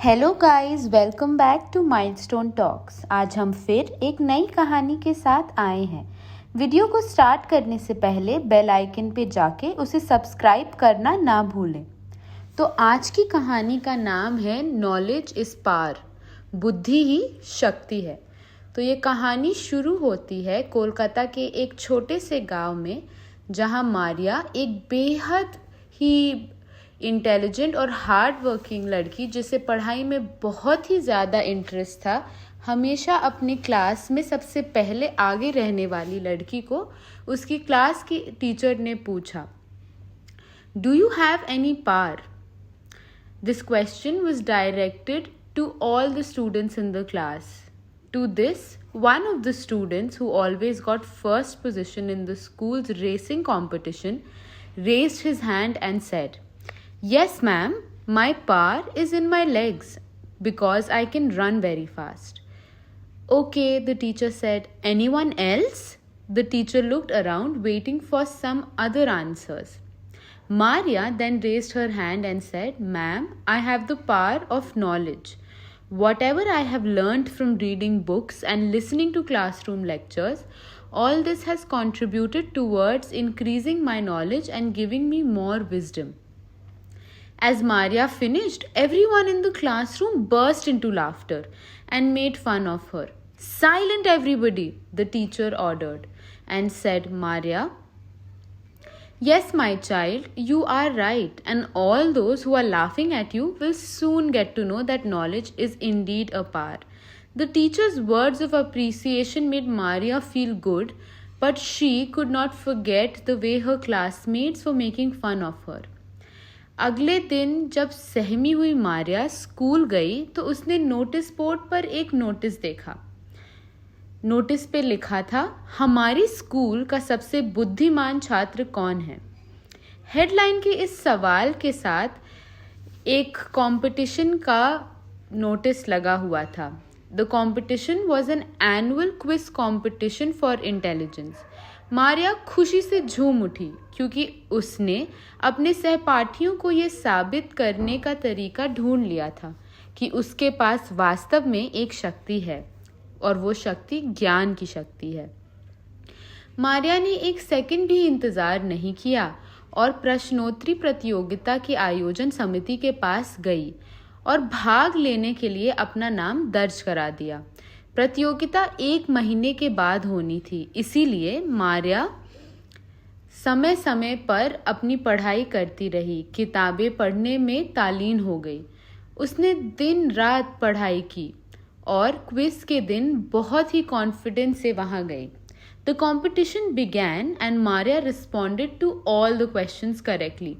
Hello guys, welcome back to Milestone Talks. आज हम फिर एक नई कहानी के साथ आए हैं। वीडियो को स्टार्ट करने से पहले बेल आइकन पे जाके उसे सब्सक्राइब करना ना भूलें। तो आज की कहानी का नाम है नॉलेज इज पावर, बुद्धि ही शक्ति है। तो ये कहानी शुरू होती है कोलकाता के एक छोटे से गांव में, जहां मारिया एक बेहद ही इंटेलिजेंट और हार्ड वर्किंग लड़की, जिसे पढ़ाई में बहुत ही ज़्यादा इंटरेस्ट था, हमेशा अपनी क्लास में सबसे पहले आगे रहने वाली लड़की को उसकी क्लास की टीचर ने पूछा, do you have any power? This question was directed to all the students in the class. To this, one of the students who always got first position in the school's racing competition raised his hand and said, "Yes, ma'am, my power is in my legs because I can run very fast." Okay, the teacher said. Anyone else? The teacher looked around, waiting for some other answers. Maria then raised her hand and said, "Ma'am, I have the power of knowledge. Whatever I have learned from reading books and listening to classroom lectures, all this has contributed towards increasing my knowledge and giving me more wisdom." As Maria finished, everyone in the classroom burst into laughter and made fun of her. "Silent, everybody," the teacher ordered, and said, "Maria, yes, my child, you are right, and all those who are laughing at you will soon get to know that knowledge is indeed a power." The teacher's words of appreciation made Maria feel good, but she could not forget the way her classmates were making fun of her. अगले दिन जब सहमी हुई Maria school गई तो उसने notice board पर एक notice देखा। नोटिस पे लिखा था, हमारी स्कूल का सबसे बुद्धिमान छात्र कौन है। हेडलाइन के इस सवाल के साथ एक कंपटीशन का नोटिस लगा हुआ था। The competition was an annual quiz competition for intelligence. Maria खुशी से झूम उठी क्योंकि उसने अपने सहपाठियों को ये साबित करने का तरीका ढूंढ लिया था कि उसके पास वास्तव में एक शक्ति है, और वो शक्ति ज्ञान की शक्ति है। मारिया ने एक सेकंड भी इंतजार नहीं किया और प्रश्नोत्तरी प्रतियोगिता की आयोजन समिति के पास गई और भाग लेने के लिए अपना नाम दर्ज करा दिया। प्रतियोगिता 1 महीने के बाद होनी थी, इसीलिए मारिया समय समय पर अपनी पढ़ाई करती रही। किताबें पढ़ने में तालीन हो गई। उसने दिन रात पढ़ाई की और क्विज के दिन बहुत ही कॉन्फिडेंस से वहां गई। The competition began and Maria responded to all the questions correctly.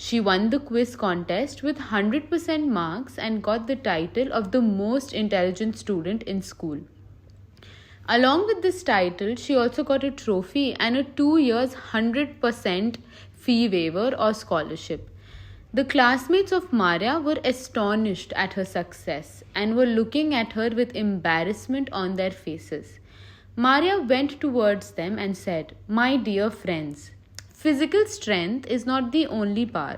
She won the quiz contest with 100% marks and got the title of the most intelligent student in school. Along with this title, she also got a trophy and a 2 years 100% fee waiver or scholarship. The classmates of Maria were astonished at her success and were looking at her with embarrassment on their faces. Maria went towards them and said, "My dear friends, physical strength is not the only power.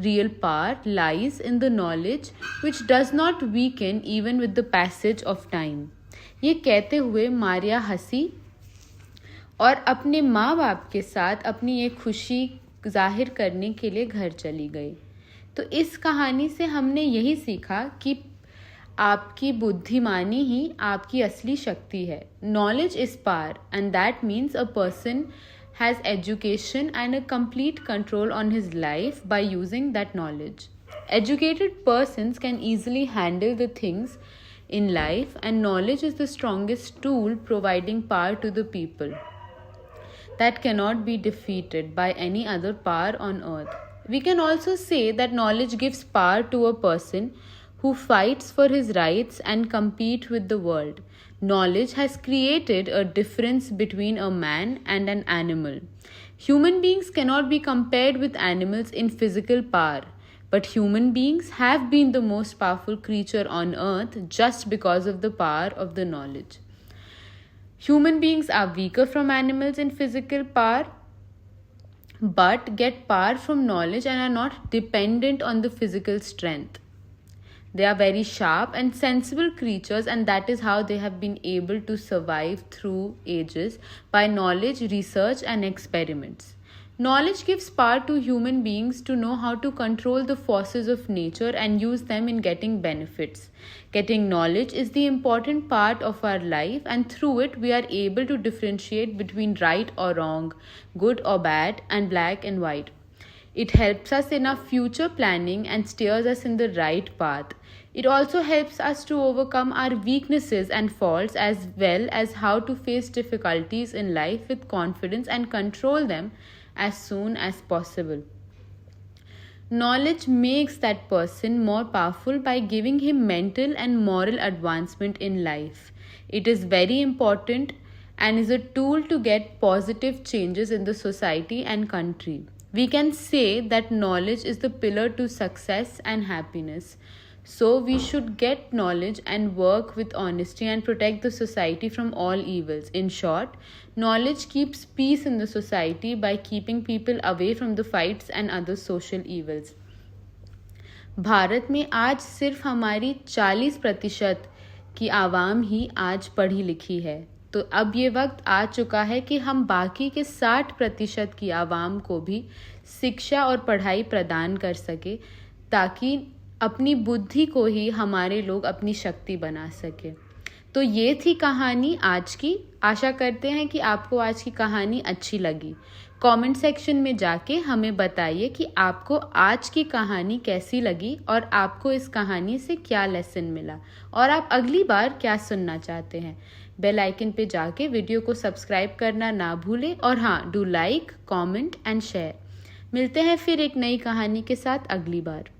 Real power lies in the knowledge which does not weaken even with the passage of time." ये कहते हुए मारिया हंसी और अपने माँ बाप के साथ अपनी ये खुशी जाहिर करने के लिए घर चली गई। तो इस कहानी से हमने यही सीखा कि आपकी बुद्धिमानी ही आपकी असली शक्ति है। Knowledge is power and that means a person has education and a complete control on his life by using that knowledge. Educated persons can easily handle the things in life, and knowledge is the strongest tool providing power to the people that cannot be defeated by any other power on earth. We can also say that knowledge gives power to a person who fights for his rights and compete with the world. Knowledge has created a difference between a man and an animal. Human beings cannot be compared with animals in physical power, but human beings have been the most powerful creature on earth just because of the power of the knowledge. Human beings are weaker from animals in physical power, but get power from knowledge and are not dependent on the physical strength. They are very sharp and sensible creatures, and that is how they have been able to survive through ages by knowledge, research, and experiments. Knowledge gives power to human beings to know how to control the forces of nature and use them in getting benefits. Getting knowledge is the important part of our life, and through it, we are able to differentiate between right or wrong, good or bad, and black and white. It helps us in our future planning and steers us in the right path. It also helps us to overcome our weaknesses and faults, as well as how to face difficulties in life with confidence and control them as soon as possible. Knowledge makes that person more powerful by giving him mental and moral advancement in life. It is very important and is a tool to get positive changes in the society and country. We can say that knowledge is the pillar to success and happiness. So we should get knowledge and work with honesty and protect the society from all evils. In short, knowledge keeps peace in the society by keeping people away from the fights and other social evils. Bharat में आज सिर्फ हमारी 40% की आवाम ही आज पढ़ी लिखी है, तो अब ये वक्त आ चुका है कि हम बाकी के 60% की आवाम को भी शिक्षा और पढ़ाई प्रदान कर सके, ताकि अपनी बुद्धि को ही हमारे लोग अपनी शक्ति बना सके। तो ये थी कहानी आज की। आशा करते हैं कि आपको आज की कहानी अच्छी लगी। कमेंट सेक्शन में जाके हमें बताइए कि आपको आज की कहानी कैसी लगी और आपको इस कहानी से क्या लेसन मिला और आप अगली बार क्या सुनना चाहते हैं। बेल आइकन पे जाके वीडियो को सब्सक्राइब करना ना भूलें और हाँ, do like, comment and share. मिलते हैं फिर एक नई कहानी के साथ अगली बार।